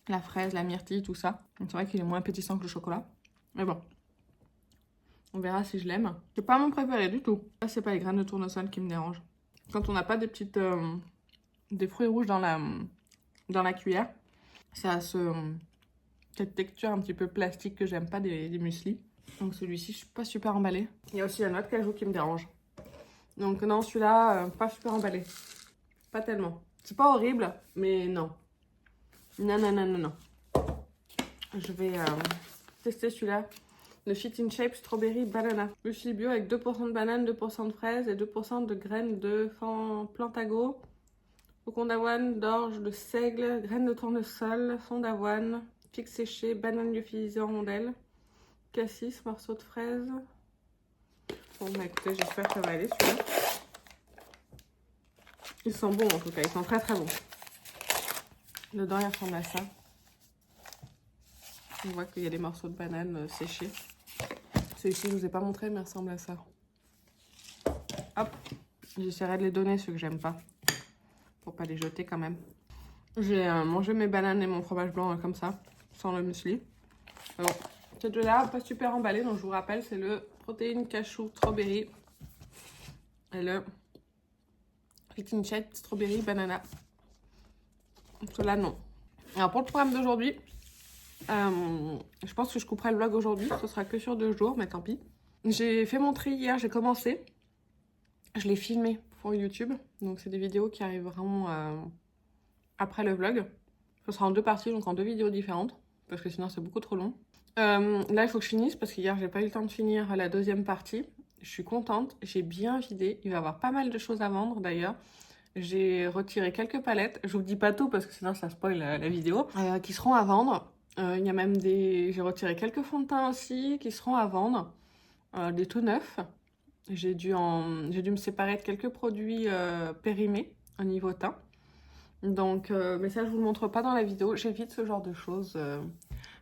La fraise, la myrtille, tout ça. C'est vrai qu'il est moins appétissant que le chocolat. Mais bon, on verra si je l'aime. C'est pas mon préféré du tout. Là, c'est pas les graines de tournesol qui me dérangent. Quand on n'a pas des petites... des fruits rouges dans la cuillère, ça a cette texture un petit peu plastique que j'aime pas des mueslis. Donc celui-ci, je suis pas super emballée. Il y a aussi la noix de cajou qui me dérange. Donc non, celui-là, pas super emballé. Pas tellement. C'est pas horrible, mais non. Non, non, non, non, non. Je vais tester celui-là. Le Fit in Shape Strawberry Banana. Muesli bio avec 2% de banane, 2% de fraises et 2% de graines de plantago, flocons d'avoine, d'orge, de seigle, graines de tournesol, fond d'avoine, figue séchée, banane lyophilisée en rondelles, cassis, morceaux de fraises. Bon, bah écoutez, j'espère que ça va aller celui-là. Ils sont bons en tout cas, ils sont très très bons. Dedans, il ressemble à ça. On voit qu'il y a des morceaux de banane séchés. Celui-ci, je ne vous ai pas montré, mais il ressemble à ça. Hop, j'essaierai de les donner ceux que j'aime pas. Pour pas les jeter quand même. J'ai mangé mes bananes et mon fromage blanc comme ça, sans le muesli. Bon, ces deux-là, pas super emballés, donc je vous rappelle, c'est le protéine cashew strawberry et le Fit in Shape strawberry banana. Ceux-là, non. Alors pour le programme d'aujourd'hui, je pense que je couperai le vlog aujourd'hui, ce sera que sur 2 jours, mais tant pis. J'ai fait mon tri hier, j'ai commencé. Je l'ai filmé pour YouTube, donc c'est des vidéos qui arriveront après le vlog. Ce sera en 2 parties, donc en 2 vidéos différentes, parce que sinon c'est beaucoup trop long. Là, il faut que je finisse, parce qu'hier, j'ai pas eu le temps de finir la 2e partie. Je suis contente, j'ai bien vidé. Il va y avoir pas mal de choses à vendre, d'ailleurs. J'ai retiré quelques palettes. Je vous dis pas tout, parce que sinon ça spoil la vidéo. Qui seront à vendre. Il y a même j'ai retiré quelques fonds de teint aussi, qui seront à vendre. Des tout neufs. J'ai dû me séparer de quelques produits périmés au niveau teint. Donc, mais ça, je vous le montre pas dans la vidéo. J'évite ce genre de choses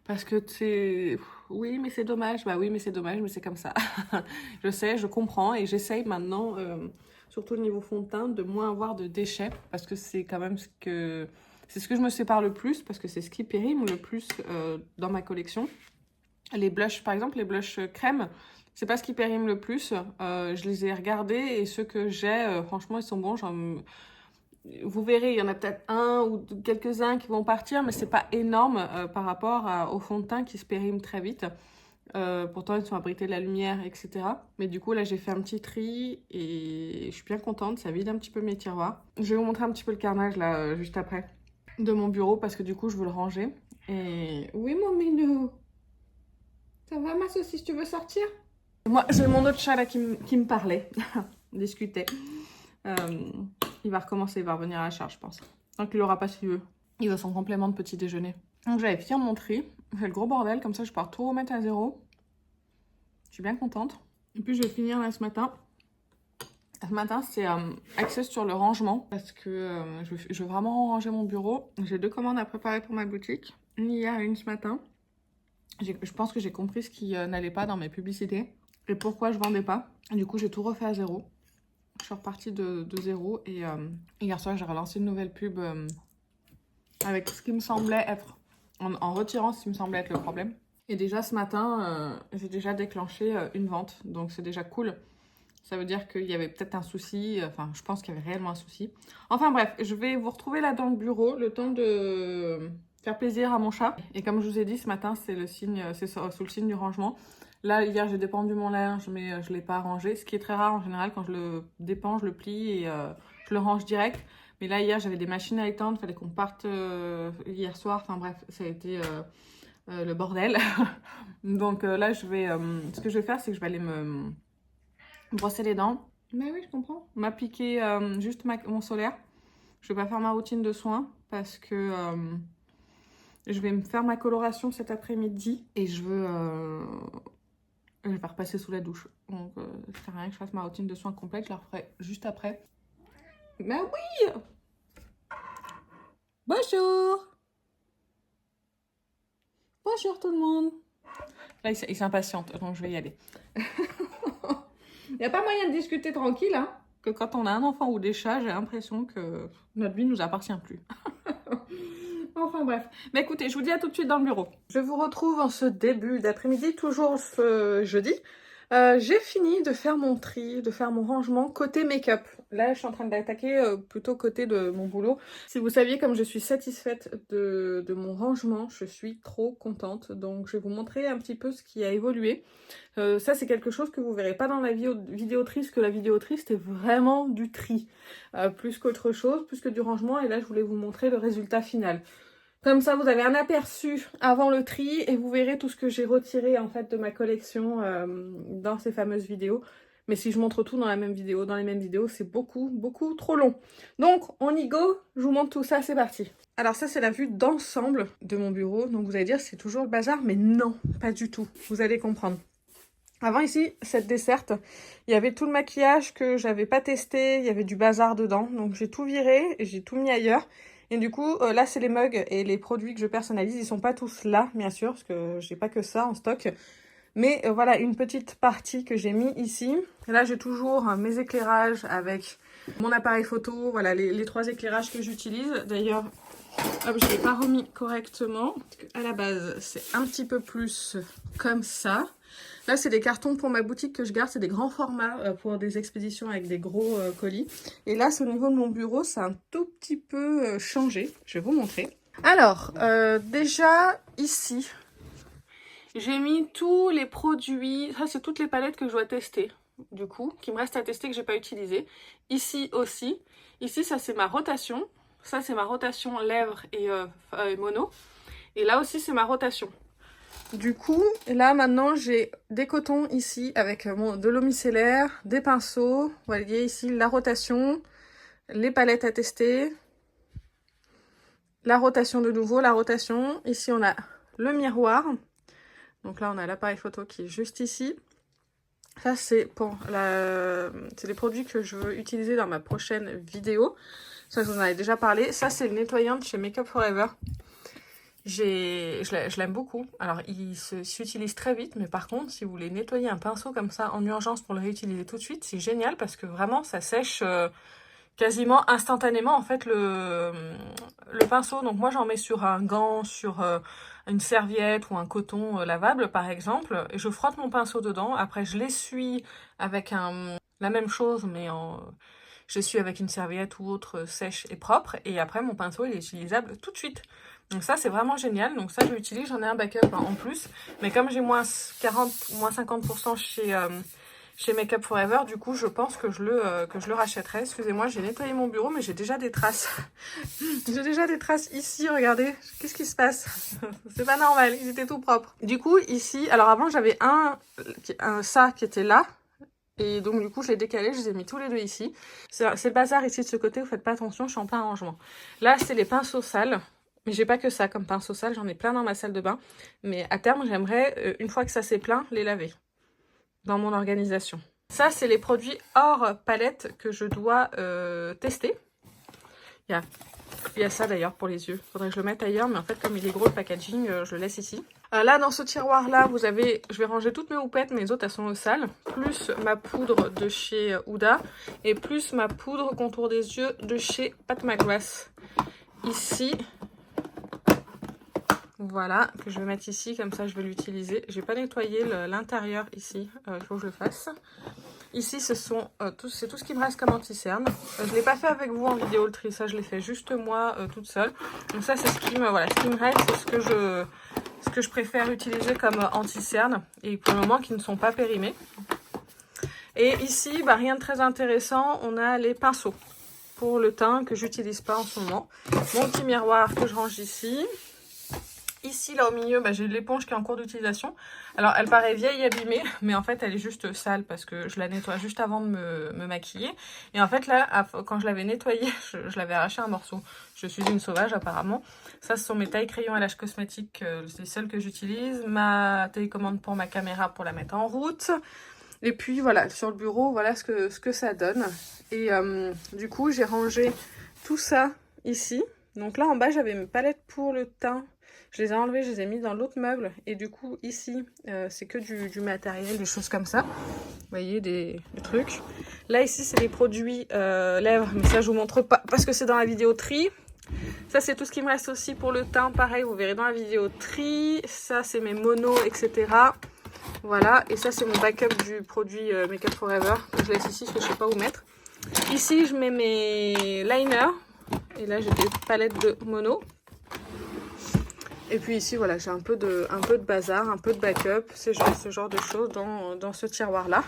parce que c'est... Oui, mais c'est dommage. Bah oui, mais c'est dommage, mais c'est comme ça. Je sais, je comprends et j'essaye maintenant, surtout au niveau fond de teint, de moins avoir de déchets parce que c'est quand même c'est ce que je me sépare le plus parce que c'est ce qui périme le plus dans ma collection. Les blushs, par exemple, les blushs crème, c'est pas ce qui périme le plus. Je les ai regardés et ceux que j'ai, franchement, ils sont bons. Vous verrez, il y en a peut-être un ou quelques-uns qui vont partir, mais c'est pas énorme par rapport au fond de teint qui se périme très vite. Pourtant, ils sont abrités de la lumière, etc. Mais du coup, là, j'ai fait un petit tri et je suis bien contente. Ça vide un petit peu mes tiroirs. Je vais vous montrer un petit peu le carnage, là, juste après, de mon bureau, parce que du coup, je veux le ranger. Et oui, mon minou, ça va, ma saucisse, tu veux sortir? Moi, j'ai mon autre chat, là, qui me parlait, discutait. Il va recommencer, il va revenir à la charge, je pense. Donc il l'aura pas si veut. Il veut son complément de petit déjeuner. Donc j'avais fini mon tri. J'ai le gros bordel, comme ça je pars tout remettre à zéro. Je suis bien contente. Et puis je vais finir là ce matin. Ce matin c'est axé sur le rangement. Parce que je veux vraiment ranger mon bureau. J'ai 2 commandes à préparer pour ma boutique. Une hier et une ce matin. Je pense que j'ai compris ce qui n'allait pas dans mes publicités. Et pourquoi je vendais pas. Du coup j'ai tout refait à zéro. Je suis repartie de zéro et hier soir j'ai relancé une nouvelle pub avec ce qui me semblait être, en retirant ce qui me semblait être le problème. Et déjà ce matin, j'ai déjà déclenché une vente, donc c'est déjà cool. Ça veut dire qu'il y avait peut-être un souci, enfin je pense qu'il y avait réellement un souci. Enfin bref, je vais vous retrouver là dans le bureau, le temps de faire plaisir à mon chat. Et comme je vous ai dit, ce matin c'est sous le signe du rangement. Là, hier, j'ai dépendu mon linge, mais je ne l'ai pas rangé. Ce qui est très rare en général, quand je le dépends, je le plie et je le range direct. Mais là, hier, j'avais des machines à étendre. Il fallait qu'on parte hier soir. Enfin bref, ça a été le bordel. Donc là, ce que je vais faire, c'est que je vais aller me brosser les dents. Mais oui, je comprends. M'appliquer juste mon solaire. Je ne vais pas faire ma routine de soins parce que je vais me faire ma coloration cet après-midi. Et je veux... Je vais pas repasser sous la douche. Donc, ça sert à rien que je fasse ma routine de soins complète. Je la referai juste après. Mais oui! Bonjour! Bonjour tout le monde! Là, il s'impatiente, donc je vais y aller. Il n'y a pas moyen de discuter tranquille, hein? Que quand on a un enfant ou des chats, j'ai l'impression que notre vie ne nous appartient plus. Enfin bref. Mais écoutez, je vous dis à tout de suite dans le bureau. Je vous retrouve en ce début d'après-midi, toujours ce jeudi. J'ai fini de faire mon tri, de faire mon rangement côté make-up. Là, je suis en train d'attaquer plutôt côté de mon boulot. Si vous saviez comme je suis satisfaite de mon rangement, je suis trop contente. Donc, je vais vous montrer un petit peu ce qui a évolué. Ça, c'est quelque chose que vous verrez pas dans la vidéo triste, que la vidéo triste est vraiment du tri. Plus qu'autre chose, plus que du rangement. Et là, je voulais vous montrer le résultat final. Comme ça, vous avez un aperçu avant le tri et vous verrez tout ce que j'ai retiré en fait de ma collection dans ces fameuses vidéos. Mais si je montre tout dans la même vidéo, dans les mêmes vidéos, c'est beaucoup trop long. Donc, on y go, je vous montre tout ça, c'est parti. Alors ça, c'est la vue d'ensemble de mon bureau. Donc vous allez dire, c'est toujours le bazar, mais non, pas du tout. Vous allez comprendre. Avant ici, cette desserte, il y avait tout le maquillage que j'avais pas testé, il y avait du bazar dedans. Donc j'ai tout viré et j'ai tout mis ailleurs. Et du coup, là, c'est les mugs et les produits que je personnalise. Ils sont pas tous là, bien sûr, parce que j'ai pas que ça en stock. Mais voilà, une petite partie que j'ai mis ici. Et là, j'ai toujours mes éclairages avec mon appareil photo. Voilà, les 3 éclairages que j'utilise. D'ailleurs, hop, je ne l'ai pas remis correctement. À la base, c'est un petit peu plus comme ça. Là, c'est des cartons pour ma boutique que je garde. C'est des grands formats pour des expéditions avec des gros colis. Et là, c'est au niveau de mon bureau. C'est un tout petit peu changé. Je vais vous montrer. Alors, déjà, ici, j'ai mis tous les produits. Ça, c'est toutes les palettes que je dois tester, du coup, qui me restent à tester, que j'ai pas utilisées. Ici aussi. Ici, ça, c'est ma rotation. Ça, c'est ma rotation lèvres et mono. Et là aussi, c'est ma rotation. Du coup, là maintenant j'ai des cotons ici avec de l'eau micellaire, des pinceaux, vous voyez ici la rotation, les palettes à tester, la rotation de nouveau, la rotation. Ici on a le miroir, donc là on a l'appareil photo qui est juste ici. Ça c'est pour c'est les produits que je veux utiliser dans ma prochaine vidéo. Ça je vous en avais déjà parlé. Ça c'est le nettoyant de chez Make Up For Ever. Je l'aime beaucoup. Alors, il s'utilise très vite, mais par contre, si vous voulez nettoyer un pinceau comme ça en urgence pour le réutiliser tout de suite, c'est génial parce que vraiment, ça sèche quasiment instantanément en fait le pinceau. Donc moi, j'en mets sur un gant, sur une serviette ou un coton lavable par exemple, et je frotte mon pinceau dedans. Après, je l'essuie avec la même chose, mais je l'essuie avec une serviette ou autre sèche et propre, et après mon pinceau il est utilisable tout de suite. Donc ça c'est vraiment génial, donc ça je l'utilise, j'en ai un backup en plus, mais comme j'ai moins 40 ou moins 50% chez Make Up For Ever, du coup je pense que je le rachèterai. Excusez-moi, j'ai nettoyé mon bureau mais j'ai déjà des traces. J'ai déjà des traces ici, regardez, qu'est-ce qui se passe? C'est pas normal, ils étaient tout propres. Du coup ici, alors avant j'avais ça qui était là, et donc du coup je l'ai décalé, je les ai mis tous les deux ici. C'est le bazar ici de ce côté, vous faites pas attention, je suis en plein rangement. Là c'est les pinceaux sales. Mais j'ai pas que ça comme pinceau sale, j'en ai plein dans ma salle de bain. Mais à terme, j'aimerais, une fois que ça s'est plein, les laver dans mon organisation. Ça, c'est les produits hors palette que je dois tester. Il y a ça d'ailleurs pour les yeux. Faudrait que je le mette ailleurs, mais en fait, comme il est gros le packaging, je le laisse ici. Là, dans ce tiroir-là, vous avez... Je vais ranger toutes mes houpettes, mes autres, elles sont sales. Plus ma poudre de chez Huda. Et plus ma poudre contour des yeux de chez Pat McGrath. Ici... Voilà, que je vais mettre ici, comme ça je vais l'utiliser. J'ai pas nettoyé l'intérieur ici, il faut que je le fasse. Ici, c'est tout ce qui me reste comme anti-cerne. Je l'ai pas fait avec vous en vidéo le tri, ça je l'ai fait juste moi toute seule. Donc ça c'est ce qui me reste, c'est ce que je préfère utiliser comme anti-cerne et pour le moment qui ne sont pas périmés. Et ici, rien de très intéressant, on a les pinceaux pour le teint que j'utilise pas en ce moment. Mon petit miroir que je range ici. Ici, là au milieu, bah, j'ai l'éponge qui est en cours d'utilisation. Alors, elle paraît vieille et abîmée, mais en fait, elle est juste sale parce que je la nettoie juste avant de me maquiller. Et en fait, là, quand je l'avais nettoyée, je l'avais arraché un morceau. Je suis une sauvage, apparemment. Ça, ce sont mes tailles crayons à l'âge cosmétique, c'est les seules que j'utilise. Ma télécommande pour ma caméra pour la mettre en route. Et puis, voilà, sur le bureau, voilà ce que ça donne. Et du coup, j'ai rangé tout ça ici. Donc là, en bas, j'avais mes palettes pour le teint. Je les ai enlevées, je les ai mis dans l'autre meuble. Et du coup, ici, c'est que du matériel, des choses comme ça. Vous voyez, des trucs. Là, ici, c'est des produits lèvres. Mais ça, je vous montre pas parce que c'est dans la vidéo tri. Ça, c'est tout ce qui me reste aussi pour le teint. Pareil, vous verrez dans la vidéo tri. Ça, c'est mes monos, etc. Voilà. Et ça, c'est mon backup du produit Make Up Forever. Je laisse ici parce que je sais pas où mettre. Ici, je mets mes liners. Et là, j'ai des palettes de mono. Et puis ici, voilà, j'ai un peu de bazar, un peu de backup, ce genre de choses dans ce tiroir-là.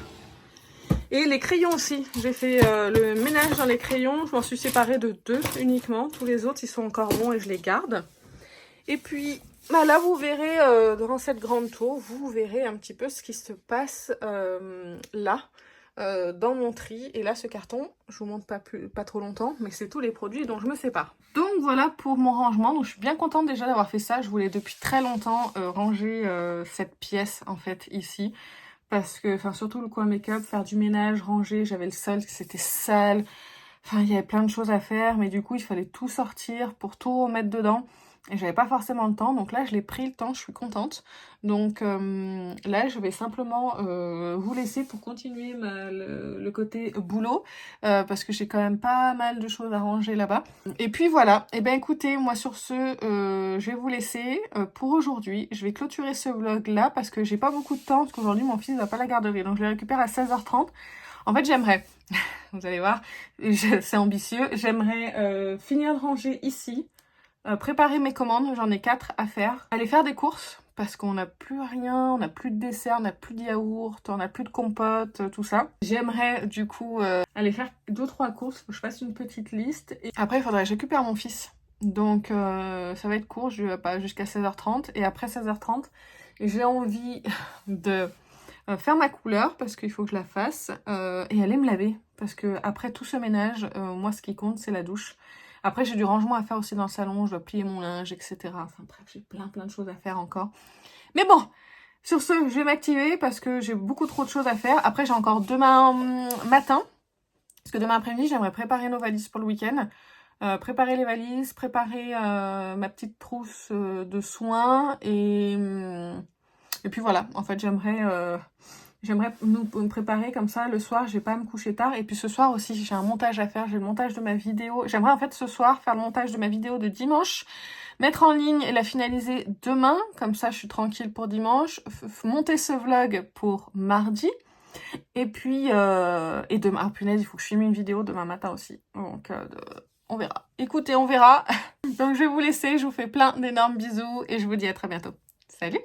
Et les crayons aussi. J'ai fait le ménage dans les crayons. Je m'en suis séparée de 2 uniquement. Tous les autres, ils sont encore bons et je les garde. Et puis, bah là, vous verrez, dans cette grande tour, vous verrez un petit peu ce qui se passe là. Dans mon tri. Et là, ce carton, je vous montre pas trop longtemps, mais c'est tous les produits dont je me sépare. Donc voilà pour mon rangement. Donc je suis bien contente déjà d'avoir fait ça. Je voulais depuis très longtemps ranger cette pièce en fait ici. Parce que, enfin surtout le coin make-up, faire du ménage, ranger, j'avais le sol, c'était sale. Enfin, il y avait plein de choses à faire, mais du coup, il fallait tout sortir pour tout remettre dedans. Et j'avais pas forcément le temps, donc là, je l'ai pris le temps, je suis contente. Donc là, je vais simplement vous laisser pour continuer le côté boulot, parce que j'ai quand même pas mal de choses à ranger là-bas. Et puis voilà, et ben écoutez, moi sur ce, je vais vous laisser pour aujourd'hui. Je vais clôturer ce vlog-là, parce que j'ai pas beaucoup de temps, parce qu'aujourd'hui, mon fils va pas à la garderie, donc je le récupère à 16h30. En fait, j'aimerais, vous allez voir, c'est ambitieux, j'aimerais finir de ranger ici, préparer mes commandes, j'en ai 4 à faire, aller faire des courses, parce qu'on n'a plus rien, on n'a plus de dessert, on n'a plus de yaourt, on n'a plus de compote, tout ça. J'aimerais du coup aller faire 2-3 courses, faut que je fasse une petite liste. Et après, il faudrait que je récupère mon fils. Donc ça va être court, je vais pas jusqu'à 16h30. Et après 16h30, j'ai envie de faire ma couleur parce qu'il faut que je la fasse et aller me laver parce que après tout ce ménage, moi ce qui compte c'est la douche. Après j'ai du rangement à faire aussi dans le salon, je dois plier mon linge, etc. Enfin bref, j'ai plein de choses à faire encore. Mais bon, sur ce, je vais m'activer parce que j'ai beaucoup trop de choses à faire. Après j'ai encore demain matin, parce que demain après-midi j'aimerais préparer nos valises pour le week-end. Préparer les valises, préparer ma petite trousse de soins et puis voilà, en fait j'aimerais nous préparer comme ça le soir, je vais pas me coucher tard. Et puis ce soir aussi j'ai un montage à faire, j'ai le montage de ma vidéo. J'aimerais en fait ce soir faire le montage de ma vidéo de dimanche, mettre en ligne et la finaliser demain, comme ça je suis tranquille pour dimanche, monter ce vlog pour mardi. Et puis, et demain, ah punaise, il faut que je filme une vidéo demain matin aussi. Donc, on verra. Écoutez, on verra. Donc, je vais vous laisser. Je vous fais plein d'énormes bisous et je vous dis à très bientôt. Salut!